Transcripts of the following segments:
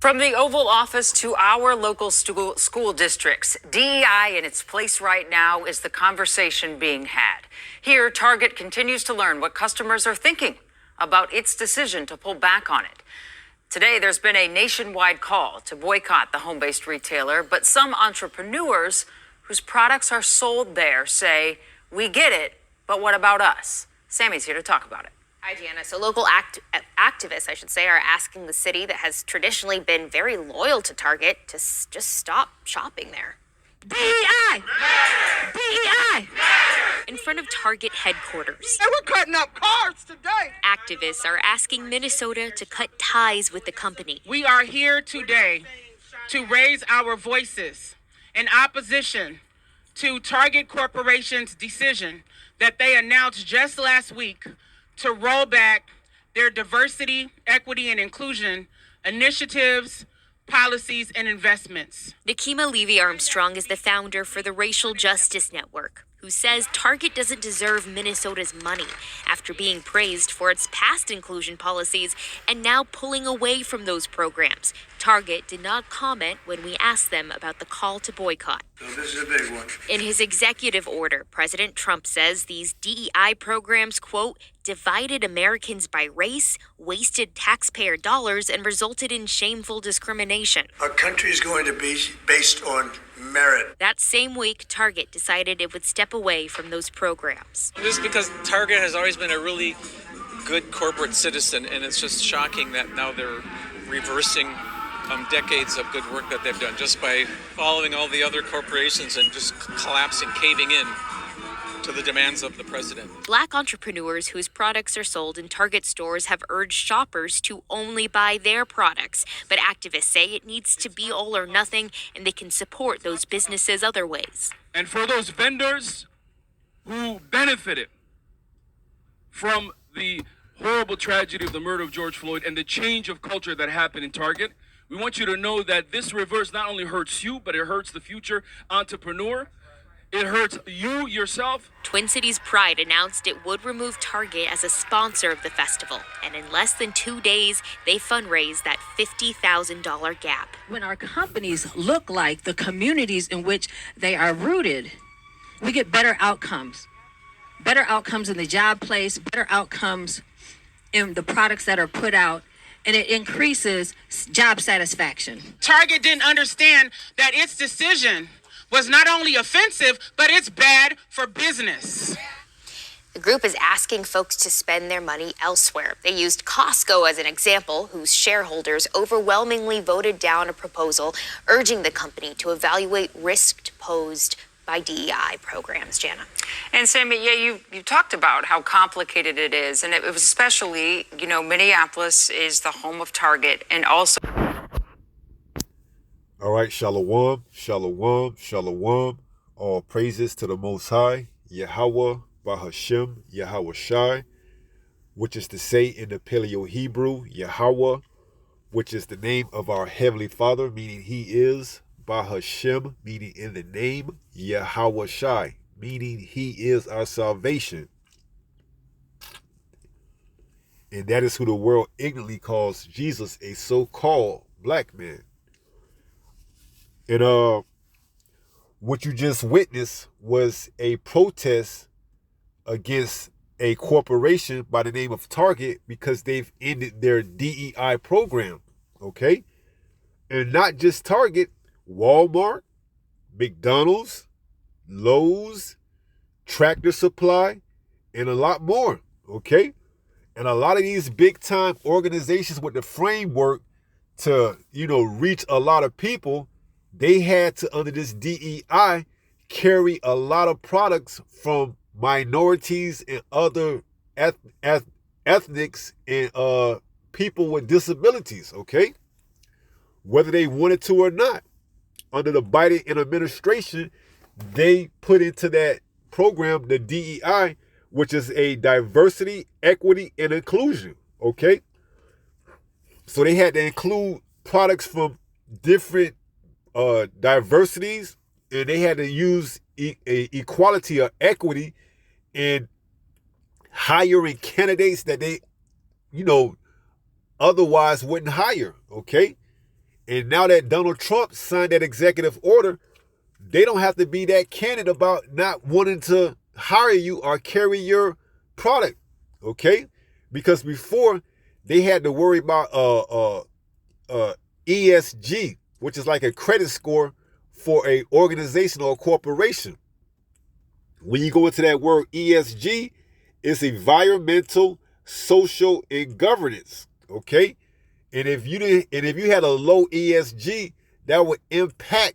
From the Oval Office to our local school districts, DEI in its place right now is the conversation being had. Here, Target continues to learn what customers are thinking about its decision to pull back on it. Today, there's been a nationwide call to boycott the home-based retailer, but some entrepreneurs whose products are sold there say, we get it, but what about us? Sammy's here to talk about it. Hi, Gianna. So local activists, I should say, are asking the city that has traditionally been very loyal to Target to just stop shopping there. d.e.i. d.e.i. In front of Target headquarters. And we're cutting up cars today. Activists are asking Minnesota to cut ties with the company. We are here today to raise our voices in opposition to Target Corporation's decision that they announced just last week to roll back their diversity, equity, and inclusion initiatives, policies, and investments. Nikema Levy-Armstrong is the founder for the Racial Justice Network, who says Target doesn't deserve Minnesota's money after being praised for its past inclusion policies and now pulling away from those programs. Target did not comment when we asked them about the call to boycott. So this is a big one. In his executive order, President Trump says these DEI programs, quote, divided Americans by race, wasted taxpayer dollars, and resulted in shameful discrimination. Our country is going to be based on merit. That same week, Target decided it would step away from those programs. This is because Target has always been a really good corporate citizen, and it's just shocking that now they're reversing decades of good work that they've done just by following all the other corporations and just collapsing, caving in to the demands of the president. Black entrepreneurs whose products are sold in Target stores have urged shoppers to only buy their products. But activists say it needs to be all or nothing, and they can support those businesses other ways. And for those vendors who benefited from the horrible tragedy of the murder of George Floyd and the change of culture that happened in Target, we want you to know that this reverse not only hurts you, but it hurts the future entrepreneur. It hurts you yourself. Twin Cities Pride announced it would remove Target as a sponsor of the festival. And in less than 2 days, they fundraised that $50,000 gap. When our companies look like the communities in which they are rooted, we get better outcomes. Better outcomes in the job place, better outcomes in the products that are put out, and it increases job satisfaction. Target didn't understand that its decision was not only offensive, but it's bad for business. The group is asking folks to spend their money elsewhere. They used Costco as an example, whose shareholders overwhelmingly voted down a proposal urging the company to evaluate risks posed by DEI programs. Jana. And Sammy, yeah, you talked about how complicated it is, and it was especially, Minneapolis is the home of Target, and also. All right, shalom, shalom, shalom. All praises to the Most High, Yahweh, Bahashem, Yahweh Shai, which is to say in the Paleo Hebrew, Yahweh, which is the name of our Heavenly Father, meaning He is, Bahashem, meaning in the name, Yahweh Shai, meaning He is our salvation. And that is who the world ignorantly calls Jesus, a so-called black man. And what you just witnessed was a protest against a corporation by the name of Target because they've ended their DEI program, okay? And not just Target, Walmart, McDonald's, Lowe's, Tractor Supply, and a lot more, okay? And a lot of these big time organizations with the framework to, reach a lot of people, they had to, under this DEI, carry a lot of products from minorities and other ethnics and people with disabilities, okay? Whether they wanted to or not. Under the Biden administration, they put into that program the DEI, which is a diversity, equity, and inclusion, okay? So they had to include products from different diversities, and they had to use equality or equity in hiring candidates that they, otherwise wouldn't hire, okay? And now that Donald Trump signed that executive order, they don't have to be that candid about not wanting to hire you or carry your product, okay? Because before, they had to worry about ESG, which is like a credit score for a organization or a corporation. When you go into that word ESG, it's environmental, social, and governance, okay? And if you had a low ESG, that would impact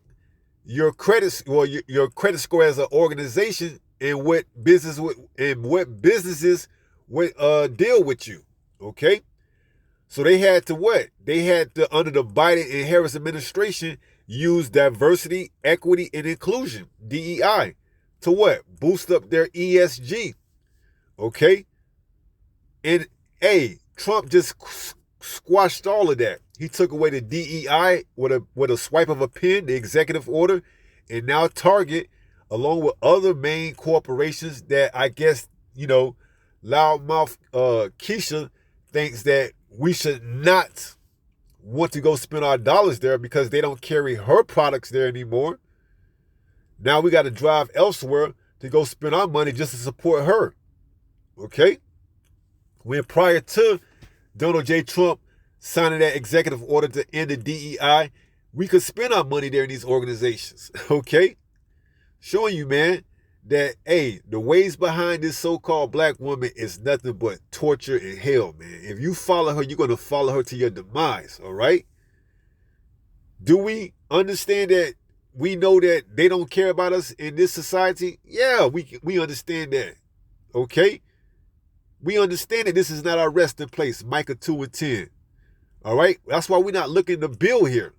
your credit, or your credit score as an organization, and what businesses would deal with you. Okay, so they had to what? They had to, under the Biden and Harris administration, use diversity, equity, and inclusion (DEI) to what? Boost up their ESG. Okay, and Trump just squashed all of that. He took away the DEI with a swipe of a pen, the executive order, and now Target, along with other main corporations that I guess, loudmouth Keisha thinks that we should not want to go spend our dollars there because they don't carry her products there anymore. Now we got to drive elsewhere to go spend our money just to support her. Okay? When prior to Donald J. Trump signing that executive order to end the DEI, we could spend our money there in these organizations, okay? Showing you, man, that, the ways behind this so-called black woman is nothing but torture and hell, man. If you follow her, you're going to follow her to your demise, all right? Do we understand that we know that they don't care about us in this society? Yeah, we understand that, okay? We understand that this is not our resting place, Micah 2:10. All right? That's why we're not looking to build here.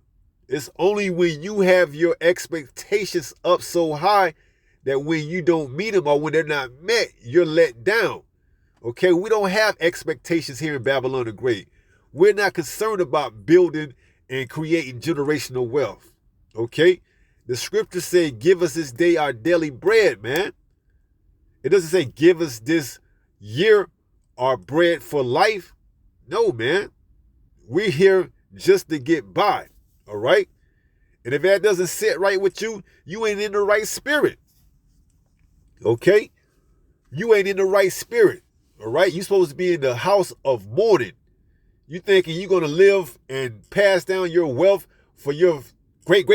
It's only when you have your expectations up so high that when you don't meet them or when they're not met, you're let down. Okay? We don't have expectations here in Babylon the Great. We're not concerned about building and creating generational wealth. Okay? The scriptures say, give us this day our daily bread, man. It doesn't say, give us this year our bread for life. No, man. We're here just to get by. All right? And if that doesn't sit right with you, you ain't in the right spirit. Okay? You ain't in the right spirit. All right? You're supposed to be in the house of mourning. You thinking you're going to live and pass down your wealth for your great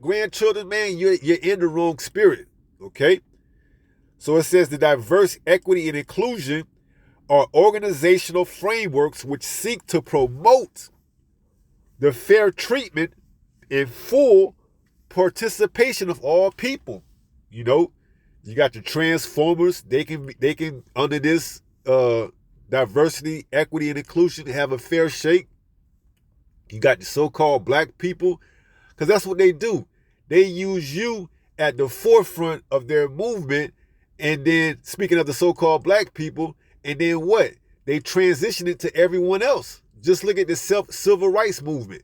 grandchildren, man. You're in the wrong spirit. Okay? So it says the diverse, equity, and inclusion are organizational frameworks which seek to promote the fair treatment and full participation of all people. You got the transformers. They can under this diversity, equity, and inclusion have a fair shake. You got the so-called black people, because that's what they do. They use you at the forefront of their movement. And then, speaking of the so-called black people, and then what? They transition it to everyone else. Just look at the civil rights movement.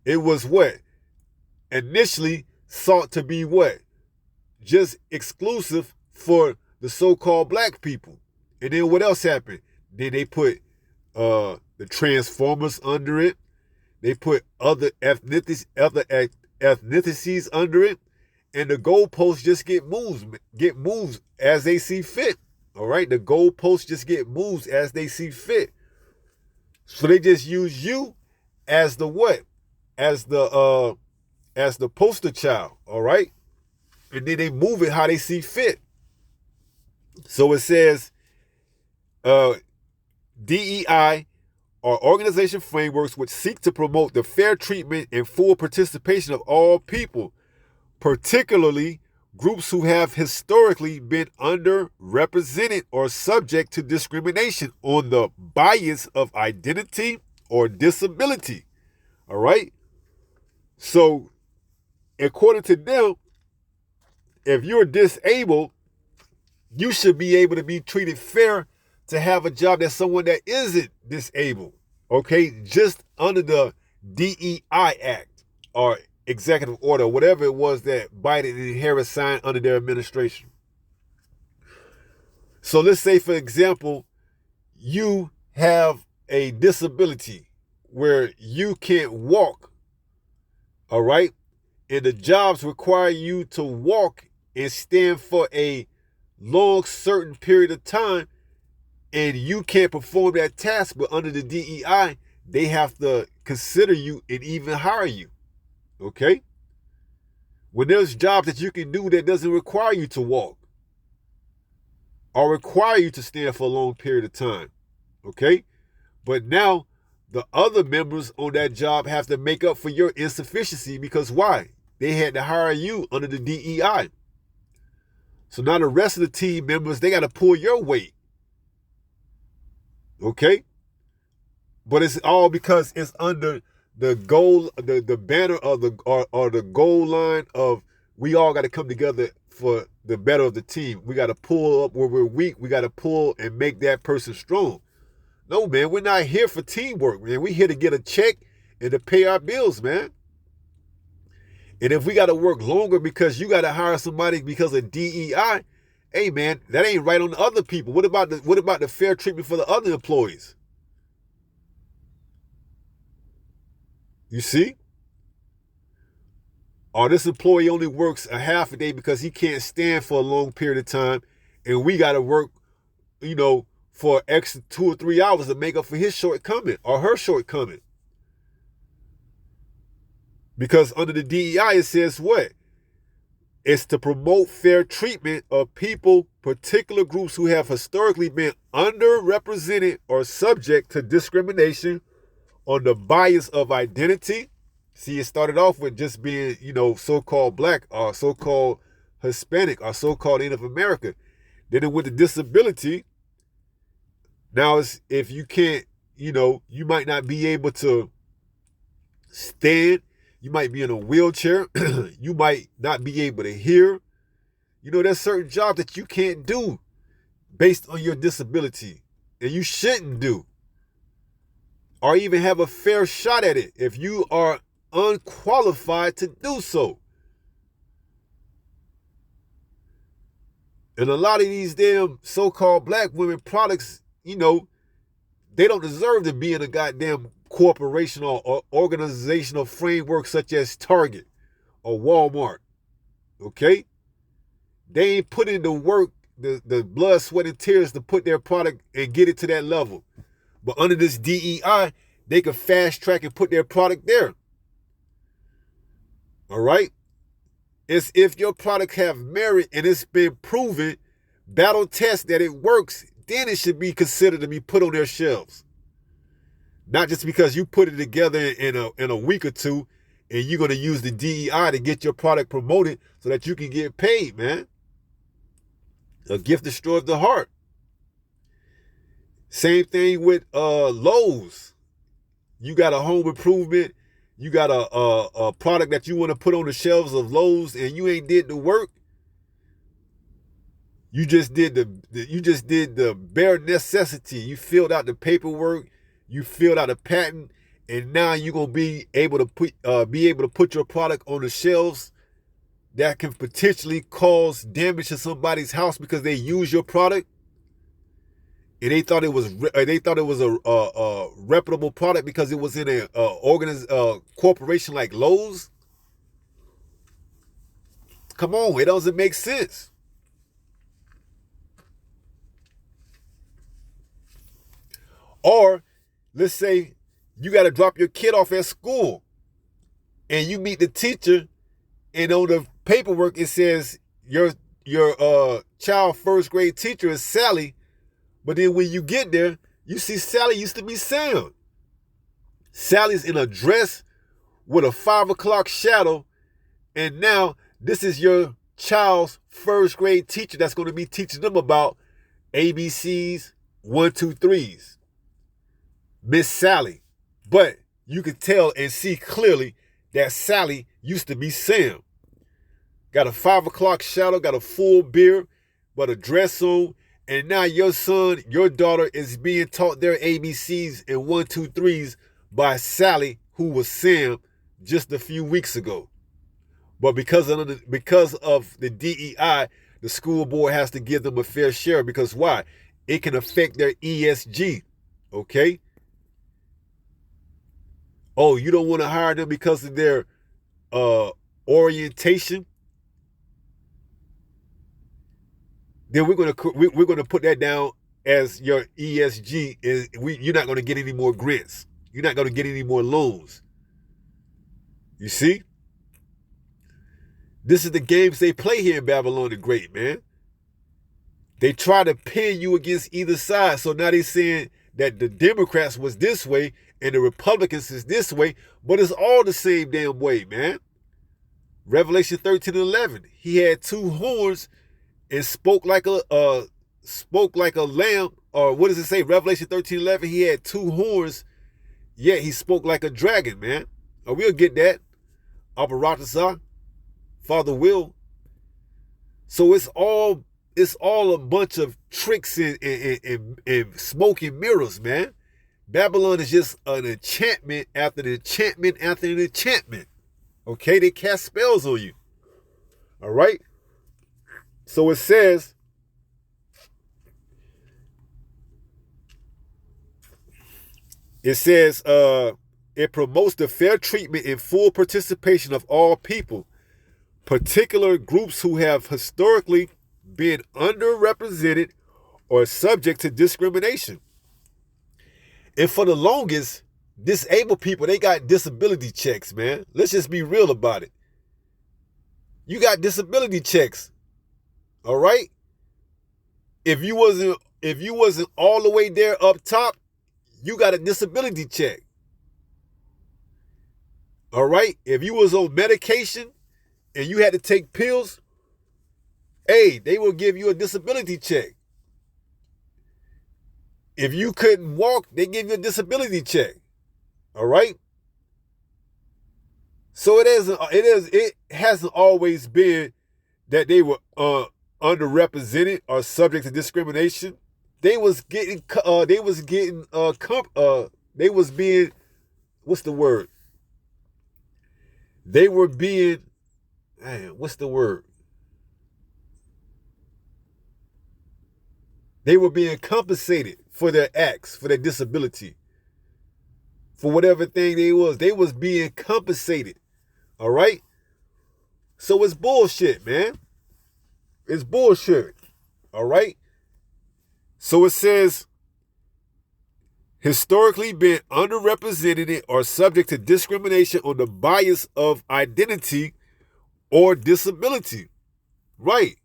It was what? Initially sought to be what? Just exclusive for the so-called black people. And then what else happened? Then they put the transformers under it. They put other ethnicities under it. And the goalposts just get moved as they see fit. All right, the goalposts just get moved as they see fit. So they just use you as the what? As the poster child. All right, and then they move it how they see fit. So it says, DEI are organization frameworks which seek to promote the fair treatment and full participation of all people, particularly groups who have historically been underrepresented or subject to discrimination on the bias of identity or disability. All right? So, according to them, if you're disabled, you should be able to be treated fair to have a job that someone that isn't disabled. Okay? Just under the DEI Act or executive order, whatever it was that Biden and Harris signed under their administration. So let's say, for example, you have a disability where you can't walk All right? And the jobs require you to walk and stand for a long certain period of time, and you can't perform that task, but under the DEI, they have to consider you and even hire you. Okay? When there's jobs that you can do that doesn't require you to walk or require you to stand for a long period of time. Okay? But now the other members on that job have to make up for your insufficiency, because why? They had to hire you under the DEI. So now the rest of the team members, they got to pull your weight. Okay? But it's all because it's under the goal, the banner of or the goal line of we all got to come together for the better of the team. We got to pull up where we're weak. We got to pull and make that person strong. No, man, we're not here for teamwork, man. We're here to get a check and to pay our bills, man. And if we got to work longer because you got to hire somebody because of DEI, hey, man, that ain't right on the other people. What about the fair treatment for the other employees? You see? Or this employee only works a half a day because he can't stand for a long period of time, and we got to work, for extra 2 or 3 hours to make up for his shortcoming or her shortcoming. Because under the DEI, it says what? It's to promote fair treatment of people, particular groups who have historically been underrepresented or subject to discrimination on the bias of identity. See, it started off with just being, so-called black or so-called Hispanic or so-called Native American. Then it went to disability. Now it's if you can't, you might not be able to stand. You might be in a wheelchair. You might not be able to hear. There's certain jobs that you can't do based on your disability, and you shouldn't do or even have a fair shot at it if you are unqualified to do so. And a lot of these damn so-called black women products, they don't deserve to be in a goddamn corporation or organizational framework such as Target or Walmart. Okay? They ain't put in the work, the blood, sweat, and tears to put their product and get it to that level. But under this DEI, they can fast track and put their product there. All right? It's if your product have merit and it's been proven, battle test that it works, then it should be considered to be put on their shelves. Not just because you put it together in a week or two and you're going to use the DEI to get your product promoted so that you can get paid, man. A gift destroys the heart. Same thing with Lowe's. You got a home improvement, you got a product that you want to put on the shelves of Lowe's, and you ain't did the work. You just did the bare necessity. You filled out the paperwork, you filled out a patent, and now you're gonna be able to put your product on the shelves that can potentially cause damage to somebody's house because they use your product. And they thought it was a reputable product because it was in a corporation like Lowe's. Come on, it doesn't make sense. Or let's say you got to drop your kid off at school, and you meet the teacher, and on the paperwork it says your child first grade teacher is Sally. But then when you get there, you see Sally used to be Sam. Sally's in a dress with a 5 o'clock shadow, and now this is your child's first grade teacher that's going to be teaching them about ABCs, 1, 2, 3s. Miss Sally. But you can tell and see clearly that Sally used to be Sam. Got a 5 o'clock shadow, got a full beard, but a dress on. And now your son, your daughter is being taught their ABCs and 1, 2, 3s by Sally, who was Sam just a few weeks ago. But because of the DEI, the school board has to give them a fair share. Because why? It can affect their ESG. Okay? Oh, you don't want to hire them because of their orientation, then we're gonna put that down as your ESG, and you're not gonna get any more grants. You're not gonna get any more loans. You see? This is the games they play here in Babylon the Great, man. They try to pin you against either side. So now they're saying that the Democrats was this way and the Republicans is this way, but it's all the same damn way, man. Revelation 13:11. He had two horns and spoke like a lamb. Or what does it say? Revelation 13:11. He had two horns, yet he spoke like a dragon, man. Oh, we'll get that. Abaratasa, Father will. So it's all a bunch of tricks and smoke and mirrors, man. Babylon is just an enchantment after an enchantment after an enchantment. Okay, they cast spells on you. All right. So it says, it promotes the fair treatment and full participation of all people, particular groups who have historically been underrepresented or subject to discrimination. And for the longest, disabled people, they got disability checks, man. Let's just be real about it. You got disability checks. All right? If you wasn't all the way there up top, you got a disability check. All right? If you was on medication and you had to take pills, hey, they will give you a disability check. If you couldn't walk, they give you a disability check. All right? So it hasn't always been that they were underrepresented or subject to discrimination. They was being, what's the word? They were being, what's the word? They were being compensated for their acts, for their disability, for whatever thing they was being compensated. All right? So it's bullshit, man. It's bullshit. All right? So it says, historically been underrepresented or subject to discrimination on the bias of identity or disability. Right.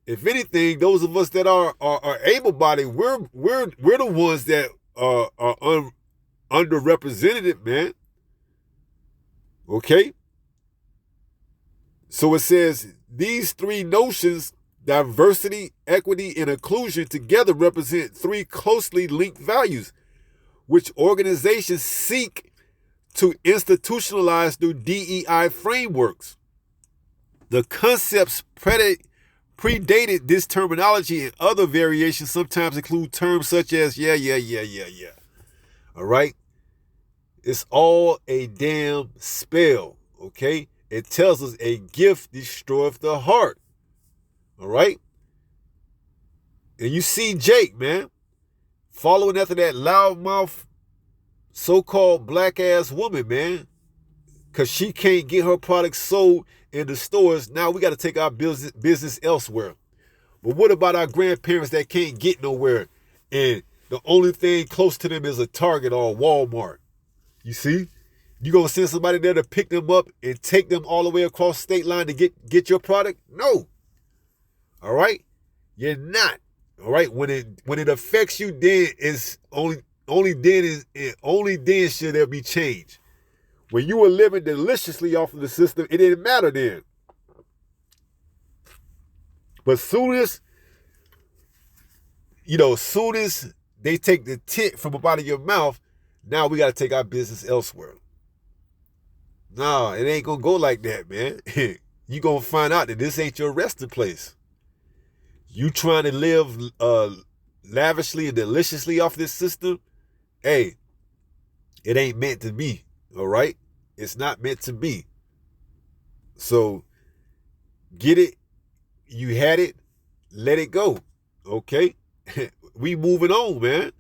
If anything, those of us that are able-bodied, we're the ones that are underrepresented, man. Okay? So it says, these three notions, diversity, equity, and inclusion, together represent three closely linked values, which organizations seek to institutionalize through DEI frameworks. The concepts predated this terminology, and other variations sometimes include terms such as yeah. All right? It's all a damn spell, okay? It tells us a gift destroyeth the heart. All right? And you see Jake, man, following after that loudmouth so-called black-ass woman, man, because she can't get her products sold in the stores. Now we got to take our business elsewhere. But what about our grandparents that can't get nowhere and the only thing close to them is a Target or a Walmart? You see? You gonna send somebody there to pick them up and take them all the way across state line to get your product? No. All right? You're not. All right? When it affects you, then it's only then should there be change. When you were living deliciously off of the system, it didn't matter then. But soon as they take the tit from up out of your mouth, now we got to take our business elsewhere. No, it ain't going to go like that, man. You going to find out that this ain't your resting place. You trying to live lavishly and deliciously off this system, hey, it ain't meant to be, all right? It's not meant to be. So get it, you had it, let it go, okay? We moving on, man.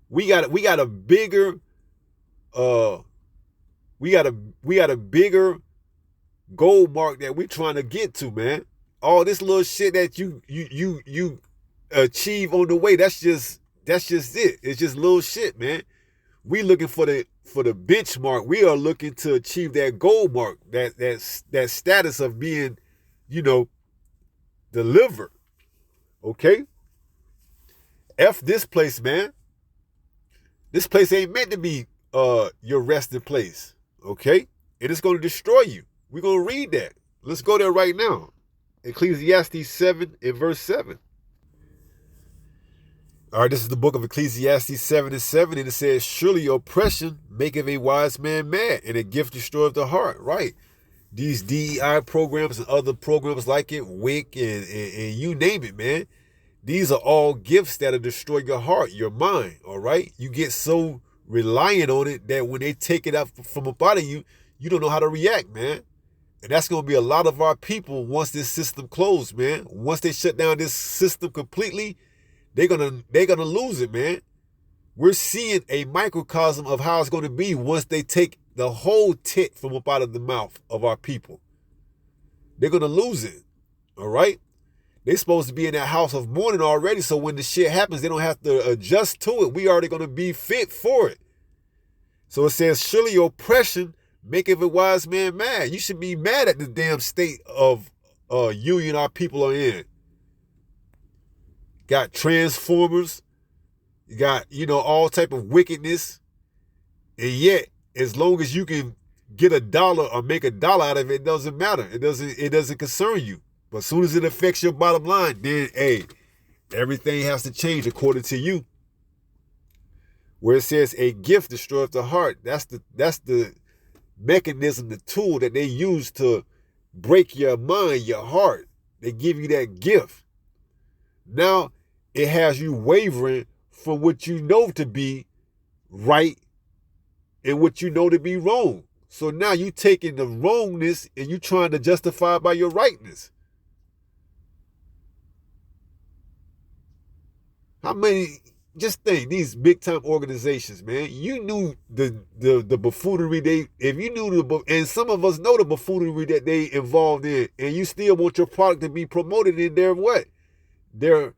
We got a bigger goal mark that we trying to get to, man. All this little shit that you achieve on the way, that's just it. It's just little shit, man. We looking for the benchmark. We are looking to achieve that goal mark, that status of being, delivered. Okay? F this place, man. This place ain't meant to be your resting place. Okay? And it's going to destroy you. We're going to read that. Let's go there right now. Ecclesiastes 7 and verse 7. All right, this is the book of Ecclesiastes 7 and 7, and it says, surely oppression maketh a wise man mad, and a gift destroyeth the heart. Right. These d.e.i. programs and other programs like it, WIC, and you name it, man. These are all gifts that'll destroy your heart, your mind, all right? You get so reliant on it that when they take it out from up out of you, you don't know how to react, man. And that's going to be a lot of our people once this system closed, man. Once they shut down this system completely, they're gonna lose it, man. We're seeing a microcosm of how it's going to be once they take the whole tit from up out of the mouth of our people. They're going to lose it, all right? They're supposed to be in that house of mourning already, so when the shit happens, they don't have to adjust to it. We already going to be fit for it. So it says, surely oppression maketh a wise man mad. You should be mad at the damn state of union our people are in. Got transformers. You got, all type of wickedness. And yet, as long as you can get $1 or make $1 out of it, it doesn't matter. It doesn't concern you. But as soon as it affects your bottom line, then, hey, everything has to change according to you. Where it says a gift destroyeth the heart, that's the mechanism, the tool that they use to break your mind, your heart. They give you that gift. Now it has you wavering from what you know to be right and what you know to be wrong. So now you taking the wrongness and you trying to justify it by your rightness. How many, just think, these big time organizations, man, you knew the buffoonery if you knew and some of us know the buffoonery that they involved in, and you still want your product to be promoted in their what? Their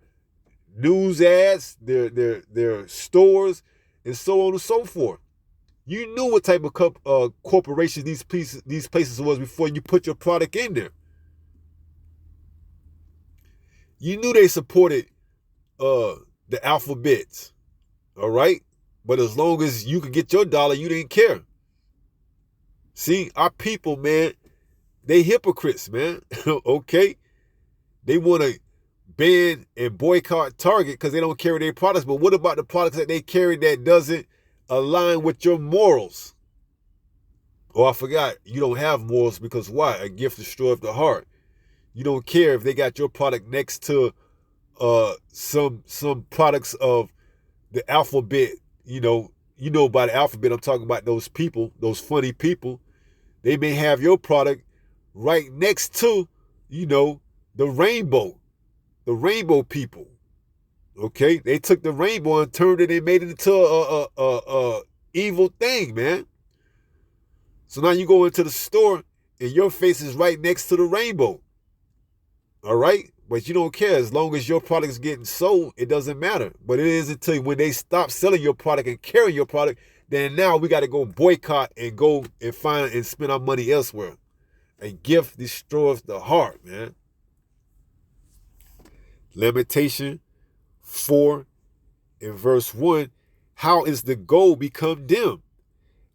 news ads, their stores, and so on and so forth. You knew what type of corporations these places was before you put your product in there. You knew they supported the alphabets, all right? But as long as you could get your dollar, you didn't care. See, our people, man, they hypocrites, man, okay? They want to ban and boycott Target because they don't carry their products, but what about the products that they carry that doesn't align with your morals? Oh, I forgot, you don't have morals because why? A gift destroyeth the heart. You don't care if they got your product next to some products of the alphabet, by the alphabet, I'm talking about those people, those funny people. They may have your product right next to, the rainbow people. Okay? They took the rainbow and turned it and made it into a evil thing, man. So now you go into the store and your face is right next to the rainbow. All right? But you don't care. As long as your product is getting sold, it doesn't matter. But it is until when they stop selling your product and carrying your product, then now we got to go boycott and go and find and spend our money elsewhere. A gift destroys the heart, man. Lamentation 4 in verse 1. How is the gold become dim?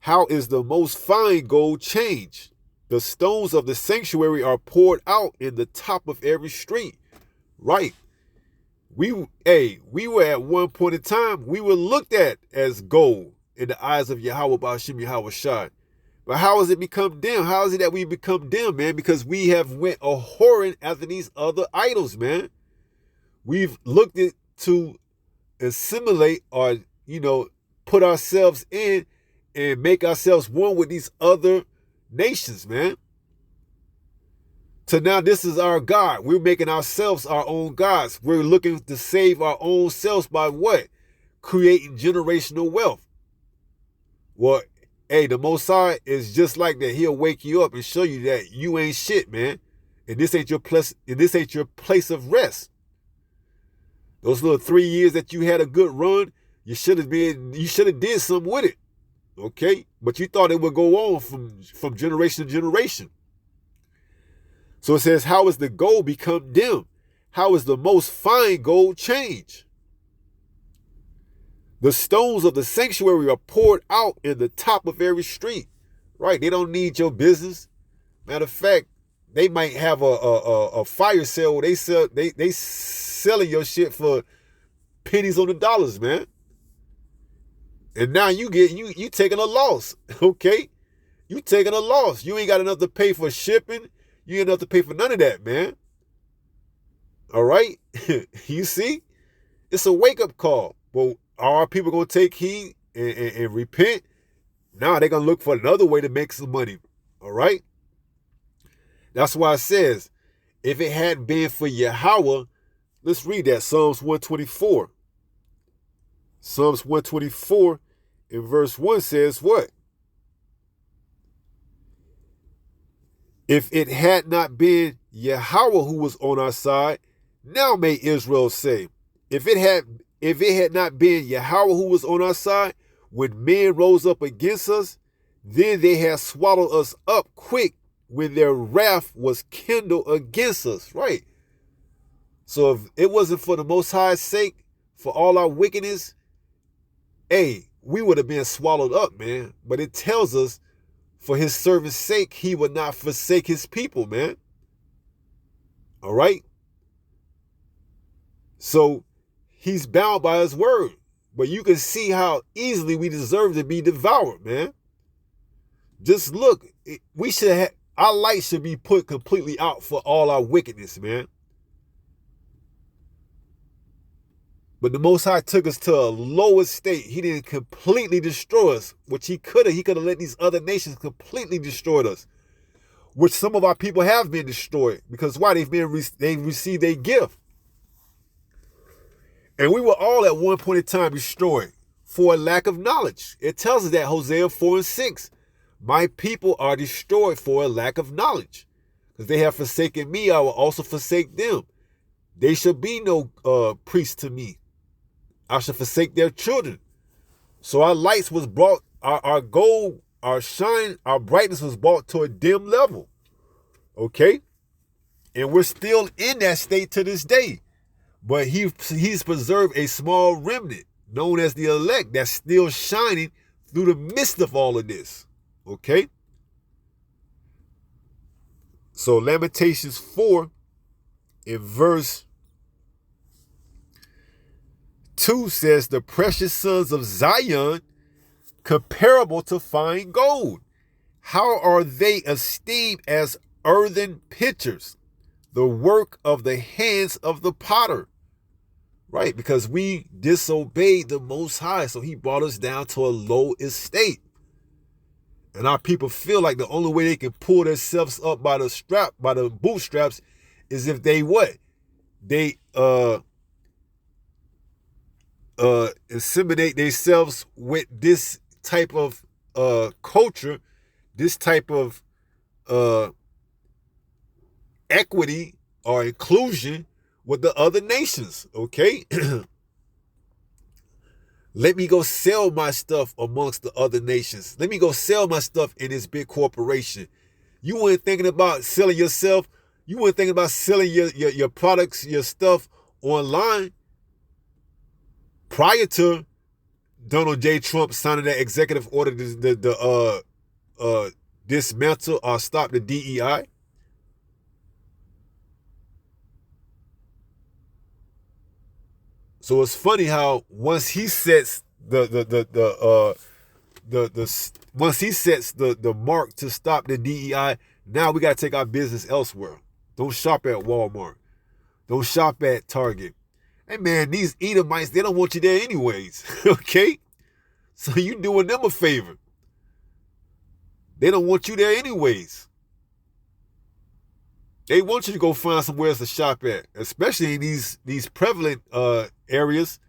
How is the most fine gold changed? The stones of the sanctuary are poured out in the top of every street. Right. We were at one point in time, we were looked at as gold in the eyes of Yahweh Ba'ashim Yahweh Shai. But how has it become dim? How is it that we become dim, man? Because we have went a whoring after these other idols, man. We've looked at to assimilate or, put ourselves in and make ourselves one with these other nations, man. So now this is our God. We're making ourselves our own gods. We're looking to save our own selves by what? Creating generational wealth. Well, Hey, the Most High is just like that. He'll wake you up and show you that you ain't shit, man. And this ain't your place. And this ain't your place of rest. Those little 3 years that you had a good run, you should have did something with it. Okay? But you thought it would go on from generation to generation. So it says, how is the gold become dim? How is the most fine gold change? The stones of the sanctuary are poured out in the top of every street. Right? They don't need your business. Matter of fact, they might have a fire sale where they selling your shit for pennies on the dollars, man. And now you taking a loss, okay? You taking a loss. You ain't got enough to pay for shipping. You ain't enough to pay for none of that, man. All right? You see? It's a wake-up call. But are people going to take heed and repent? Now they're going to look for another way to make some money. All right? That's why it says, if it hadn't been for Yahweh, let's read that. Psalms 124. Psalms 124 in verse 1 says what? If it had not been Yahweh who was on our side, now may Israel say. If it had not been Yahweh who was on our side, when men rose up against us, then they had swallowed us up quick when their wrath was kindled against us. Right. So if it wasn't for the Most High's sake, for all our wickedness, hey, we would have been swallowed up, man. But it tells us, for his servant's sake, he would not forsake his people, man. All right? So he's bound by his word. But you can see how easily we deserve to be devoured, man. Just look, our light should be put completely out for all our wickedness, man. But the Most High took us to a lower state. He didn't completely destroy us, which he could have. He could have let these other nations completely destroy us, which some of our people have been destroyed. Because why? They've received a gift. And we were all at one point in time destroyed for a lack of knowledge. It tells us that, Hosea 4 and 6. My people are destroyed for a lack of knowledge. Because they have forsaken me, I will also forsake them. They shall be no priest to me. I shall forsake their children. So our lights was brought, our gold, our shine, our brightness was brought to a dim level. Okay? And we're still in that state to this day. But he's preserved a small remnant known as the elect that's still shining through the midst of all of this. Okay? So Lamentations 4 in verse 2 says, the precious sons of Zion, comparable to fine gold. How are they esteemed as earthen pitchers, the work of the hands of the potter? Right, because we disobeyed the Most High, so he brought us down to a low estate. And our people feel like the only way they can pull themselves up by the bootstraps, is if they what? They inseminate themselves with this type of culture, this type of equity or inclusion with the other nations, okay? Let me go sell my stuff amongst the other nations. Let me go sell my stuff in this big corporation. You weren't thinking about selling yourself. You weren't thinking about selling your products, your stuff online prior to Donald J. Trump signing that executive order to dismantle or stop the d.e.i. So it's funny how once he sets the mark to stop the d.e.i., now we got to take our business elsewhere. Don't shop at Walmart. Don't shop at Target. Hey man, these Edomites, they don't want you there anyways. Okay? So you doing them a favor. They don't want you there anyways. They want you to go find somewhere else to shop at, especially in these prevalent areas.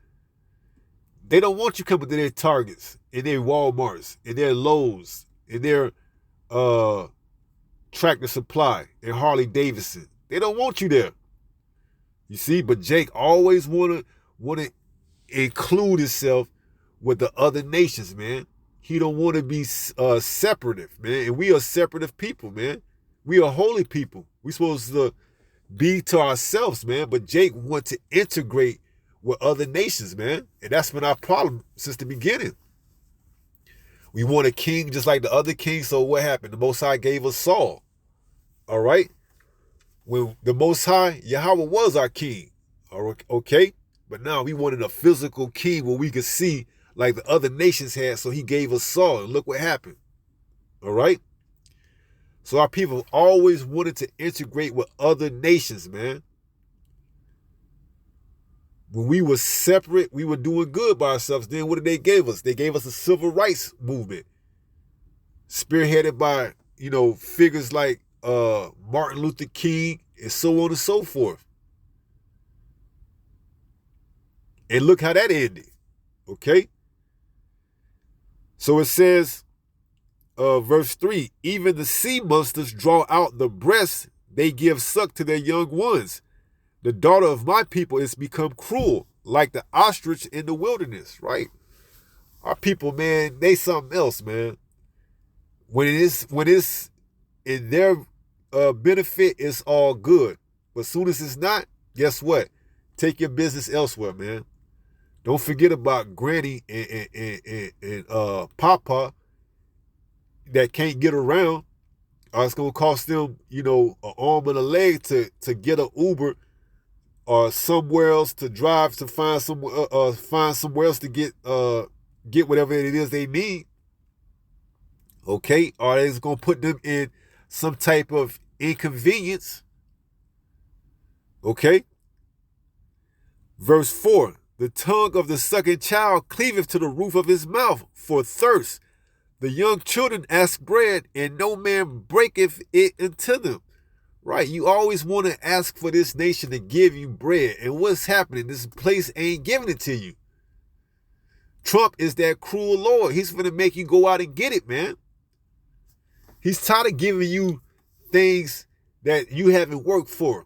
They don't want you coming to their Targets, and their Walmarts, and their Lowe's, and their Tractor Supply, and Harley Davidson. They don't want you there. You see, but Jake always wanna include himself with the other nations, man. He don't want to be separative, man. And we are separative people, man. We are holy people. We supposed to be to ourselves, man. But Jake want to integrate with other nations, man. And that's been our problem since the beginning. We want a king just like the other kings. So what happened? The Most High gave us Saul. All right? When the Most High, Yahweh was our king. Okay? But now we wanted a physical king where we could see like the other nations had. So he gave us Saul. And look what happened. All right? So our people always wanted to integrate with other nations, man. When we were separate, we were doing good by ourselves. Then what did they give us? They gave us a civil rights movement, spearheaded by, figures like Martin Luther King and so on and so forth. And look how that ended. Okay? So it says, verse 3, even the sea monsters draw out the breasts, they give suck to their young ones. The daughter of my people is become cruel, like the ostrich in the wilderness, right? Our people, man, they something else, man. When it's in their benefit, it's all good. But as soon as it's not, guess what? Take your business elsewhere, man. Don't forget about Granny and Papa that can't get around. It's gonna cost them, an arm and a leg to get an Uber or somewhere else to drive to find somewhere else to get whatever it is they need. Okay, or it's gonna put them in some type of inconvenience. Okay. Verse 4, the tongue of the sucking child cleaveth to the roof of his mouth for thirst. The young children ask bread, and no man breaketh it unto them. Right, you always want to ask for this nation to give you bread. And what's happening? This place ain't giving it to you. Trump is that cruel Lord. He's going to make you go out and get it, man. He's tired of giving you things that you haven't worked for.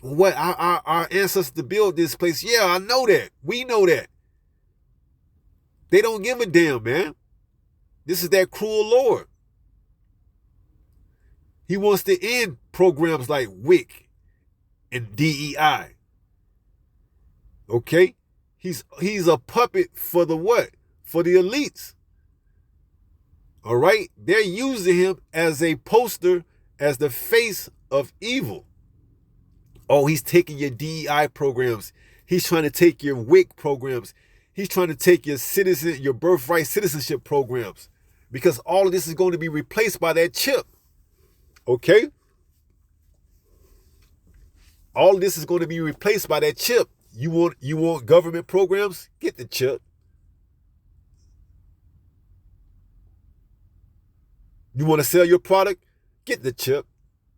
What? Our ancestors built this place. Yeah, I know that. We know that. They don't give a damn, man. This is that cruel Lord. He wants to end programs like WIC and d.e.i. Okay? He's a puppet for the what? For the elites. All right? They're using him as a poster, as the face of evil. Oh, he's taking your d.e.i. programs. He's trying to take your WIC programs. He's trying to take your birthright citizenship programs. Because all of this is going to be replaced by that chip. Okay? All of this is going to be replaced by that chip. You want government programs? Get the chip. You want to sell your product? Get the chip.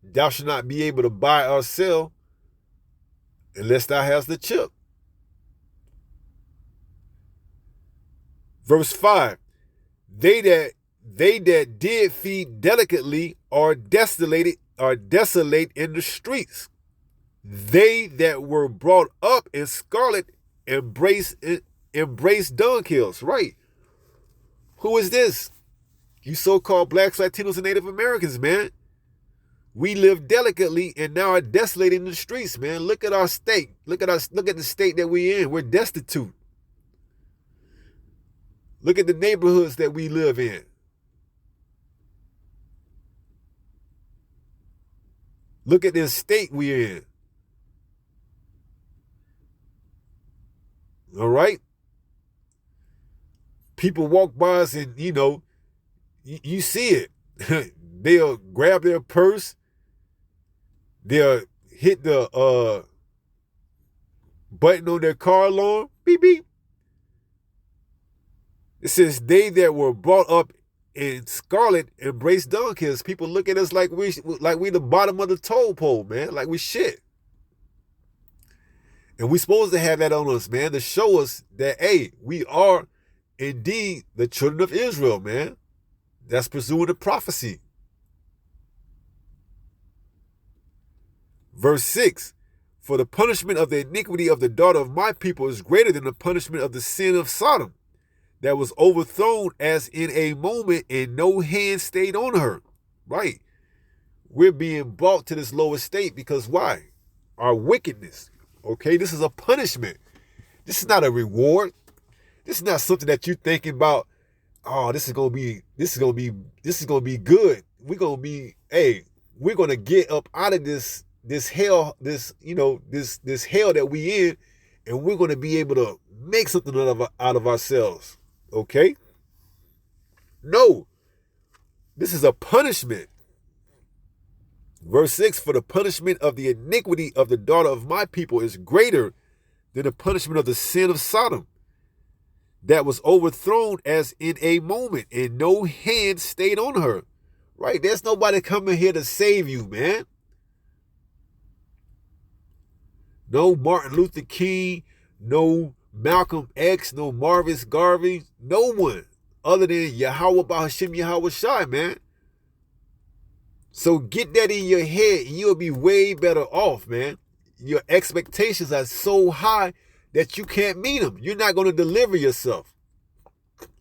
Thou shalt not be able to buy or sell unless thou hast the chip. Verse 5. They that did feed delicately are desolate in the streets. They that were brought up in scarlet embrace dunghills. Right. Who is this? You so-called blacks, Latinos, and Native Americans, man. We live delicately and now are desolate in the streets, man. Look at our state. Look at the state that we're in. We're destitute. Look at the neighborhoods that we live in. Look at the state we're in. All right? People walk by us and, you see it. They'll grab their purse. They'll hit the button on their car alarm. Beep, beep. It says, they that were brought up in scarlet embrace dunghills. People look at us like we the bottom of the toll pole, man. Like we shit. And we're supposed to have that on us, man, to show us that, hey, we are indeed the children of Israel, man. That's pursuing the prophecy. Verse 6, for the punishment of the iniquity of the daughter of my people is greater than the punishment of the sin of Sodom, that was overthrown as in a moment, and no hand stayed on her. Right. We're being brought to this lower state because why? Our wickedness. Okay, this is a punishment. This is not a reward. This is not something that you're thinking about, oh, this is gonna be good. We're gonna get up out of this hell, this hell that we in, and we're gonna be able to make something out of ourselves. Okay? No. This is a punishment. Verse 6, for the punishment of the iniquity of the daughter of my people is greater than the punishment of the sin of Sodom, that was overthrown as in a moment, and no hand stayed on her. Right? There's nobody coming here to save you, man. No Martin Luther King, no Malcolm X, no Marvis Garvey, no one other than Yahweh Bahashim Yahweh Shai, man. So get that in your head and you'll be way better off, man. Your expectations are so high that you can't meet them. You're not going to deliver yourself.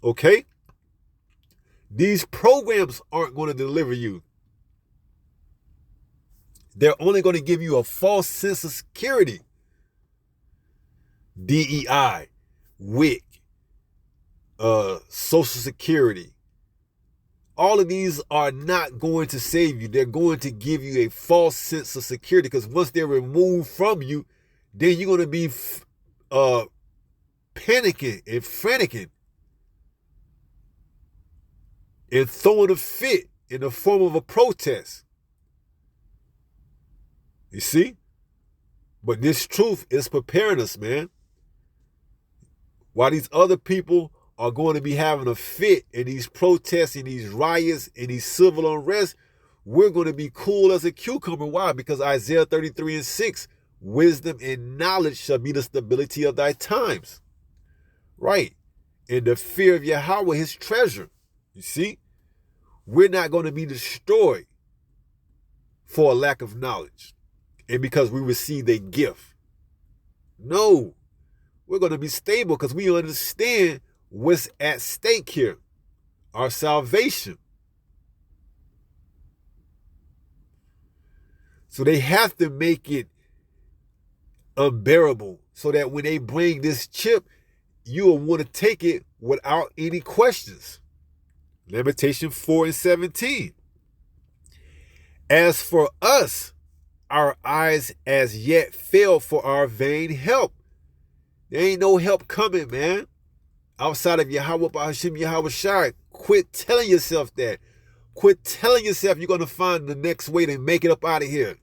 Okay? These programs aren't going to deliver you. They're only going to give you a false sense of security. D.e.i, WIC, Social Security. All of these are not going to save you. They're going to give you a false sense of security, because once they're removed from you, then you're going to be panicking and franticking and throwing a fit in the form of a protest. You see? But this truth is preparing us, man. While these other people are going to be having a fit in these protests and these riots and these civil unrest, we're going to be cool as a cucumber. Why? Because Isaiah 33:6, wisdom and knowledge shall be the stability of thy times. Right? And the fear of Yahweh, his treasure. You see? We're not going to be destroyed for a lack of knowledge and because we received a gift. No. We're going to be stable because we understand what's at stake here, our salvation. So they have to make it unbearable so that when they bring this chip, you will want to take it without any questions. Lamentation 4:17. As for us, our eyes as yet fail for our vain help. There ain't no help coming, man. Outside of Yahweh Bahashim Yahweh Shai. Quit telling yourself that. Quit telling yourself you're going to find the next way to make it up out of here.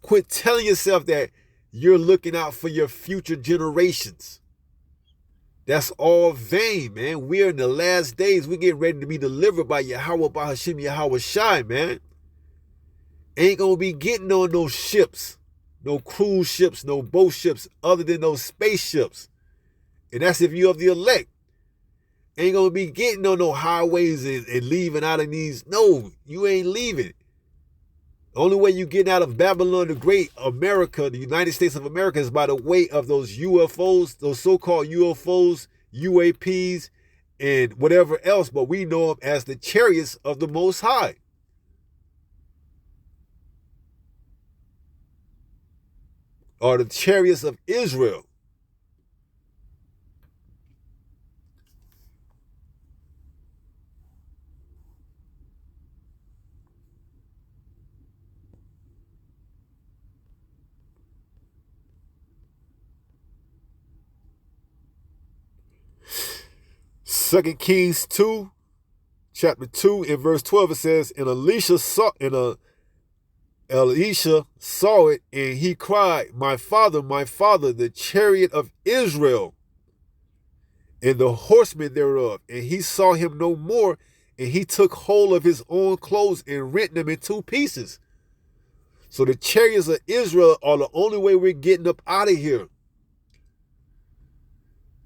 Quit telling yourself that you're looking out for your future generations. That's all vain, man. We're in the last days. We're getting ready to be delivered by Yahweh Bahashim Yahweh Shai, man. Ain't going to be getting on those ships. No cruise ships, no boat ships, other than those spaceships. And that's if you're of the elect. Ain't going to be getting on no highways and leaving out of these. No, you ain't leaving. The only way you getting out of Babylon the Great, America, the United States of America, is by the way of those UFOs, those so-called UFOs, UAPs, and whatever else. But we know them as the chariots of the Most High. Or the chariots of Israel. Second Kings 2, chapter 2, in verse 12, it says, and Elisha saw it, and he cried, my father, the chariot of Israel, and the horsemen thereof. And he saw him no more, and he took hold of his own clothes and rent them in two pieces. So the chariots of Israel are the only way we're getting up out of here.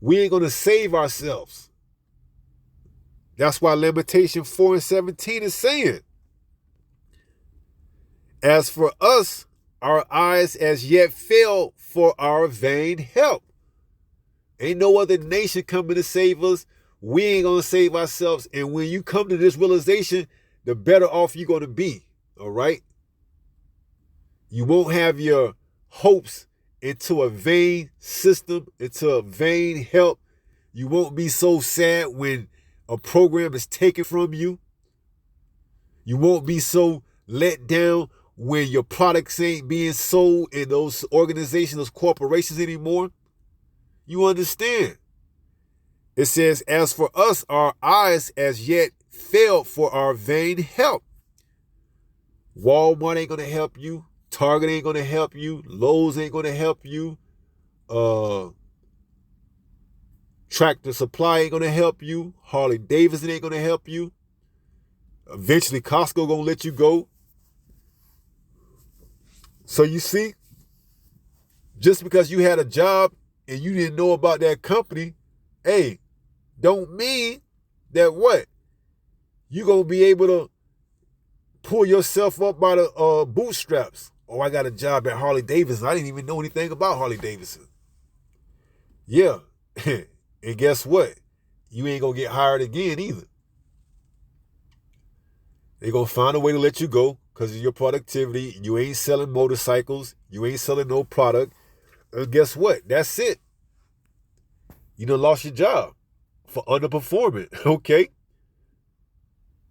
We ain't going to save ourselves. That's why Lamentation 4:17 is saying, as for us, our eyes as yet fail for our vain help. Ain't no other nation coming to save us. We ain't going to save ourselves. And when you come to this realization, the better off you're going to be. All right? You won't have your hopes into a vain system, into a vain help. You won't be so sad when a program is taken from you. You won't be so let down when your products ain't being sold in those organizations, those corporations anymore. You understand? It says, as for us, our eyes as yet failed for our vain help. Walmart ain't going to help you. Target ain't going to help you. Lowe's ain't going to help you. Tractor Supply ain't going to help you. Harley Davidson ain't going to help you. Eventually, Costco going to let you go. So you see, just because you had a job and you didn't know about that company, hey, don't mean that what? You're going to be able to pull yourself up by the bootstraps. Oh, I got a job at Harley Davidson. I didn't even know anything about Harley Davidson. Yeah. And guess what? You ain't going to get hired again either. They're going to find a way to let you go because of your productivity. You ain't selling motorcycles. You ain't selling no product. And guess what? That's it. You done lost your job for underperforming. Okay?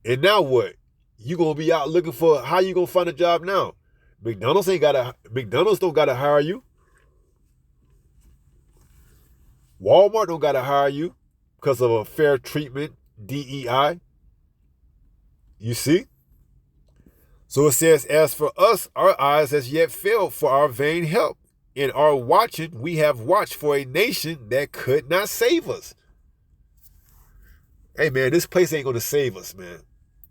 And now what? You going to be out looking for, how you going to find a job now? McDonald's don't got to hire you. Walmart don't got to hire you because of a fair treatment, d.e.i. You see? So it says, as for us, our eyes as yet failed for our vain help. In our watching, we have watched for a nation that could not save us. Hey, man, this place ain't going to save us, man.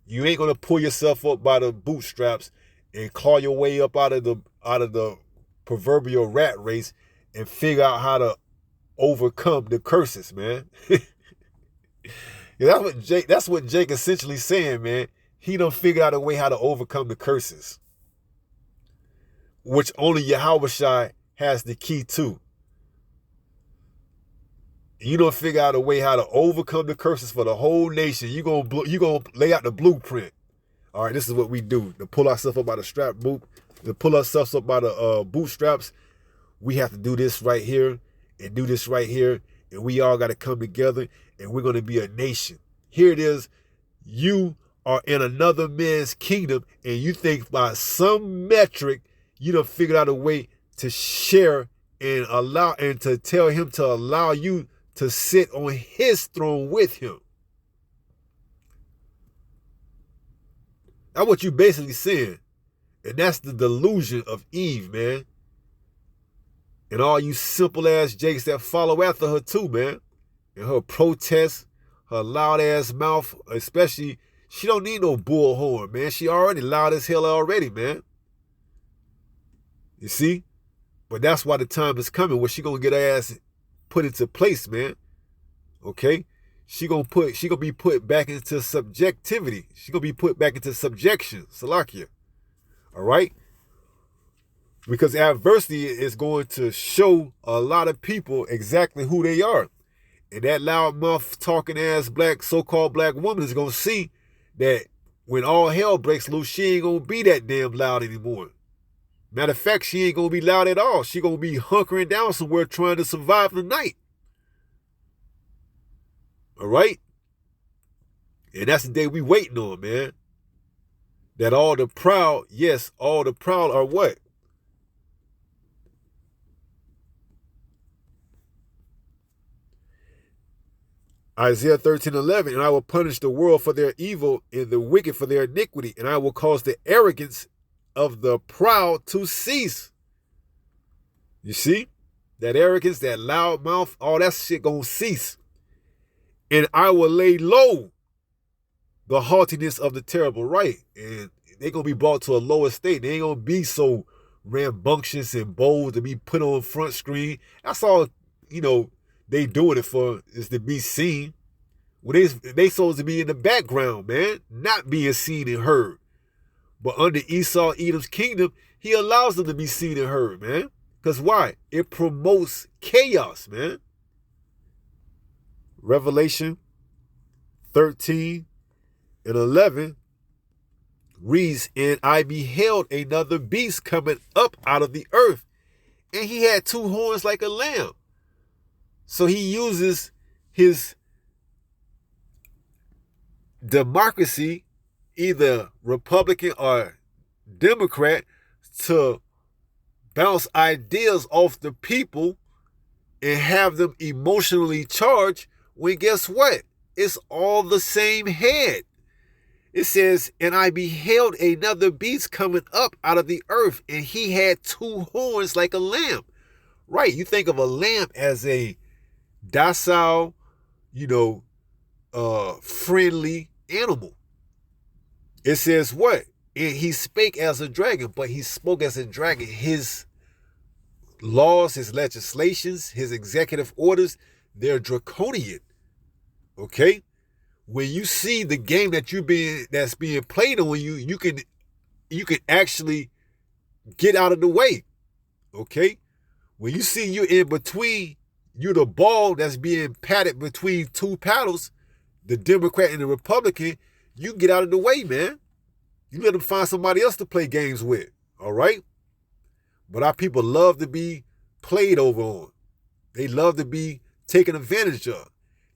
You ain't going to pull yourself up by the bootstraps and claw your way up out of the proverbial rat race and figure out how to overcome the curses, man. That's what Jake essentially saying, man. He done figured out a way how to overcome the curses, which only Yahushua has the key to. You don't figure out a way how to overcome the curses for the whole nation. You gonna lay out the blueprint. All right, this is what we do to pull ourselves up by the strap boot, to pull ourselves up by the bootstraps. We have to do this right here and do this right here, and we all got to come together, and we're gonna be a nation. Here it is. You are in another man's kingdom, and you think by some metric you done figured out a way to share and allow and to tell him to allow you to sit on his throne with him. That's what you basically saying. And that's the delusion of Eve, man. And all you simple ass jakes that follow after her too, man. And her protests, her loud ass mouth, especially, she don't need no bullhorn, man. She already loud as hell already, man. You see? But that's why the time is coming where she gonna get her ass put into place, man. Okay? She gonna be put back into subjectivity. She gonna be put back into subjection, Salakia. All right? Because adversity is going to show a lot of people exactly who they are. And that loudmouth talking ass so-called black woman is gonna see that when all hell breaks loose, she ain't gonna be that damn loud anymore. Matter of fact, she ain't gonna be loud at all. She gonna be hunkering down somewhere trying to survive the night. All right? And that's the day we waiting on, man. That all the proud, yes, all the proud are what? Isaiah 13:11, and I will punish the world for their evil and the wicked for their iniquity, and I will cause the arrogance of the proud to cease. You see? That arrogance, that loud mouth, all that shit gonna cease. And I will lay low the haughtiness of the terrible, right? And they gonna be brought to a lower state. They ain't gonna be so rambunctious and bold to be put on front screen. That's all, they doing it for, is to be seen. When they supposed to be in the background, man, not being seen and heard. But under Esau, Edom's kingdom, he allows them to be seen and heard, man. Because why? It promotes chaos, man. Revelation 13 and 11 reads, and I beheld another beast coming up out of the earth, and he had 2 horns like a lamb. So he uses his democracy, either Republican or Democrat, to bounce ideas off the people and have them emotionally charged, when guess what? It's all the same head. It says, and I beheld another beast coming up out of the earth, and he had 2 horns like a lamb. Right, you think of a lamb as a docile, friendly animal. It says what? And he spake as a dragon, but he spoke as a dragon. His laws, his legislations, his executive orders, they're draconian. Okay? When you see the game that's being played on you, you can actually get out of the way. Okay? When you see you're in between, you're the ball that's being patted between 2 paddles, the Democrat and the Republican, you get out of the way, man. You let them find somebody else to play games with. All right? But our people love to be played over on. They love to be taken advantage of.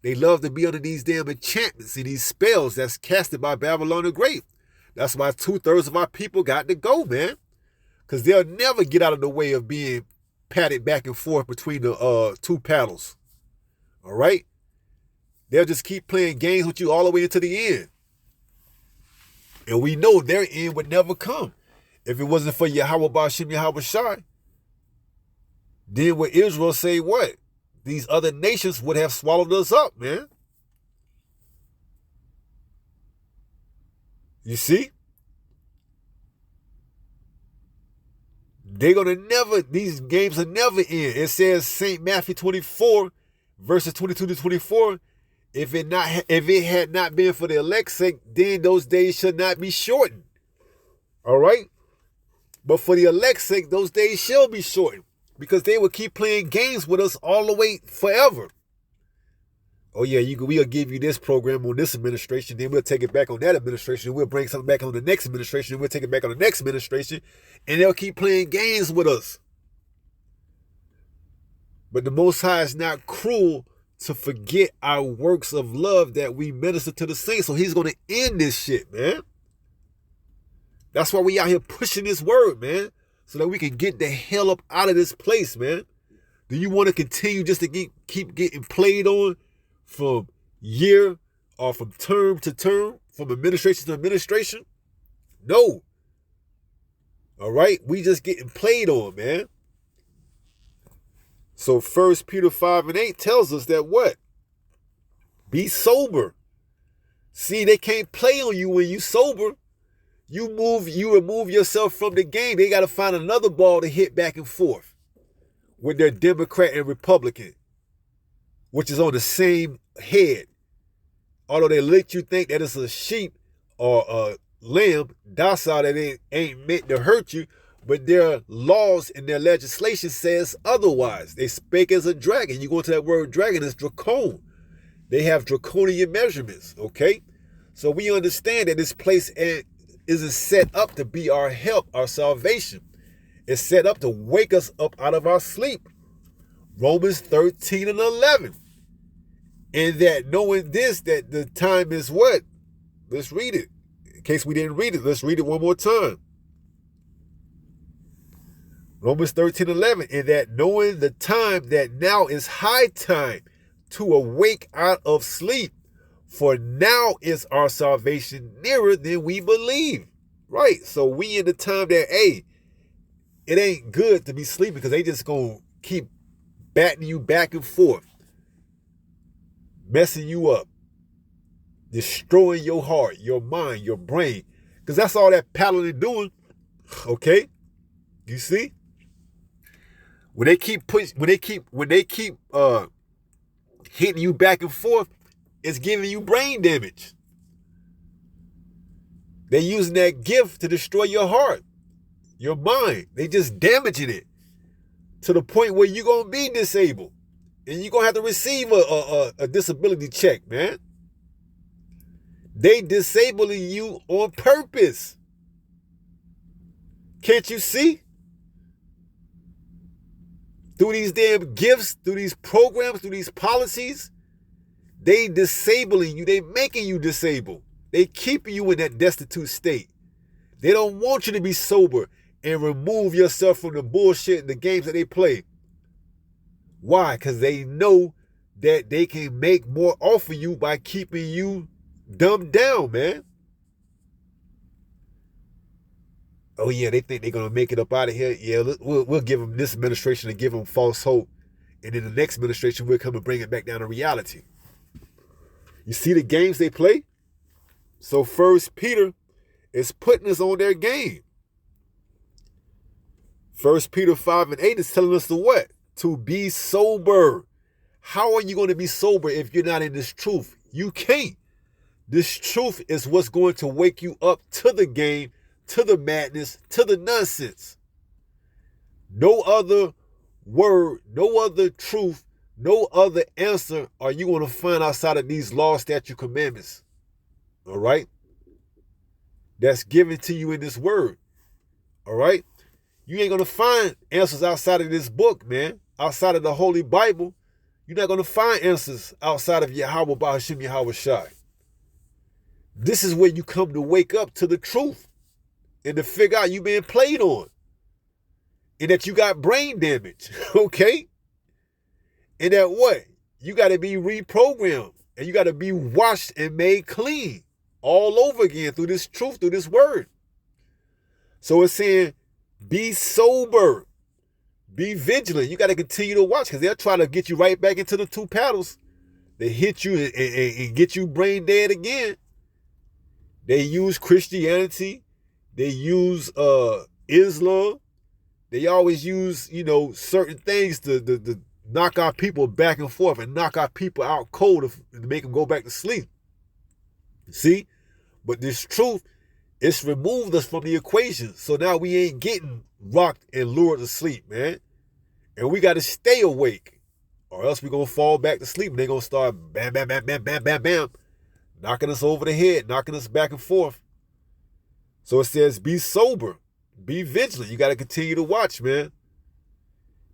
They love to be under these damn enchantments and these spells that's casted by Babylon the Great. That's why 2/3 of our people got to go, man. Because they'll never get out of the way of being patted back and forth between the 2 paddles. All right? They'll just keep playing games with you all the way into the end. And we know their end would never come. If it wasn't for Yahweh Ba'Shem Yahweh Shai, then would Israel say what? These other nations would have swallowed us up, man. You see? These games will never end. It says St. Matthew 24, verses 22 to 24, if it had not been for the elect's sake, then those days should not be shortened. All right? But for the elect's sake, those days shall be shortened, because they will keep playing games with us all the way forever. Oh yeah, we'll give you this program on this administration, then we'll take it back on that administration, we'll bring something back on the next administration, and we'll take it back on the next administration, and they'll keep playing games with us. But the Most High is not cruel to forget our works of love that we minister to the saints, so he's going to end this shit, man. That's why we out here pushing this word, man, so that we can get the hell up out of this place, man. Do you want to continue just to keep getting played on from year or from term to term, from administration to administration? No. All right? We just getting played on, man. So 1 Peter 5 and 8 tells us that what? Be sober. See, they can't play on you when you sober. You remove yourself from the game. They got to find another ball to hit back and forth when they're Democrat and Republican, which is on the same head. Although they let you think that it's a sheep or a lamb, docile, that it ain't meant to hurt you, but their laws and their legislation says otherwise. They spake as a dragon. You go into that word dragon, it's dracon. They have draconian measurements, okay? So we understand that this place isn't set up to be our help, our salvation. It's set up to wake us up out of our sleep. Romans 13 and 11. And that knowing this, that the time is what? Let's read it. In case we didn't read it, let's read it one more time. Romans 13:11, and that knowing the time, that now is high time to awake out of sleep, for now is our salvation nearer than we believe. Right, so we in the time that, hey, it ain't good to be sleeping, because they just gonna keep batting you back and forth, messing you up, destroying your heart, your mind, your brain, Because that's all that paddling doing. Okay? You see? When they keep hitting you back and forth, it's giving you brain damage. They're using that gift to destroy your heart, your mind. They just damaging it to the point where you're going to be disabled. And you're going to have to receive a disability check, man. They disabling you on purpose. Can't you see? Through these damn gifts, through these programs, through these policies, they disabling you. They making you disabled. They keeping you in that destitute state. They don't want you to be sober and remove yourself from the bullshit and the games that they play. Why? Because they know that they can make more off of you by keeping you dumbed down, man. Oh yeah, they think they're going to make it up out of here. Yeah, we'll give them this administration and give them false hope. And then the next administration will come and bring it back down to reality. You see the games they play? So 1 Peter is putting us on their game. 1 Peter 5 and 8 is telling us to what? To be sober. How are you going to be sober if you're not in this truth? You can't. This truth is what's going to wake you up to the game, to the madness, to the nonsense. No other word, no other truth, no other answer are you going to find outside of these laws, statutes, commandments. All right? That's given to you in this word. All right? You ain't going to find answers outside of this book, man. Outside of the Holy Bible. You're not going to find answers outside of Yahweh Bahashim Yahweh Shai. This is where you come to wake up to the truth and to figure out you being played on and that you got brain damage, okay? And that what? You got to be reprogrammed and you got to be washed and made clean all over again through this truth, through this word. So it's saying, be sober, be vigilant. You got to continue to watch because they'll try to get you right back into the two paddles. They hit you and get you brain dead again. They use Christianity. They use Islam. They always use, certain things to knock our people back and forth and knock our people out cold to make them go back to sleep. See? But this truth, it's removed us from the equation. So now we ain't getting rocked and lured to sleep, man. And we got to stay awake or else we're going to fall back to sleep and they're going to start bam, bam, bam, bam, bam, bam, bam, knocking us over the head, knocking us back and forth. So it says, be sober, be vigilant. You got to continue to watch, man.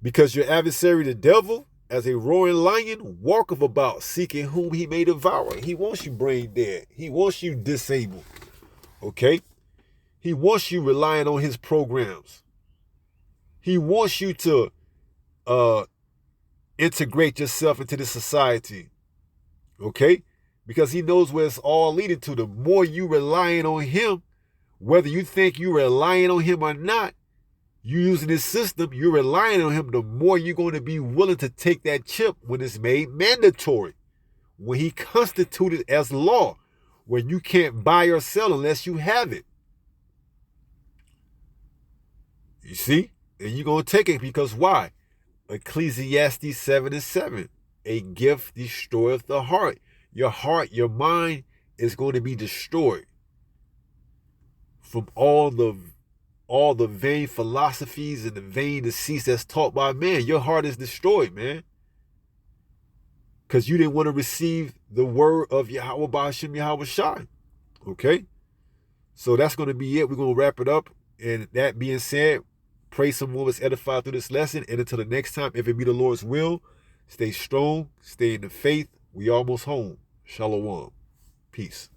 Because your adversary, the devil, as a roaring lion, walketh about, seeking whom he may devour. He wants you brain dead. He wants you disabled. Okay? He wants you relying on his programs. He wants you to integrate yourself into the society. Okay? Because he knows where it's all leading to. The more you relying on him, whether you think you're relying on him or not, you using this system, you're relying on him, the more you're going to be willing to take that chip when it's made mandatory. When he constituted as law, when you can't buy or sell unless you have it. You see? And you're going to take it because why? Ecclesiastes 7 and 7. A gift destroyeth the heart. Your heart, your mind is going to be destroyed from all the vain philosophies and the vain deceits that's taught by man. Your heart is destroyed, man. Because you didn't want to receive the word of Yahweh Bahashim Yahweh Shai. Okay? So that's going to be it. We're going to wrap it up. And that being said, pray someone was edified through this lesson. And until the next time, if it be the Lord's will, stay strong, stay in the faith. We almost home. Shalom. Peace.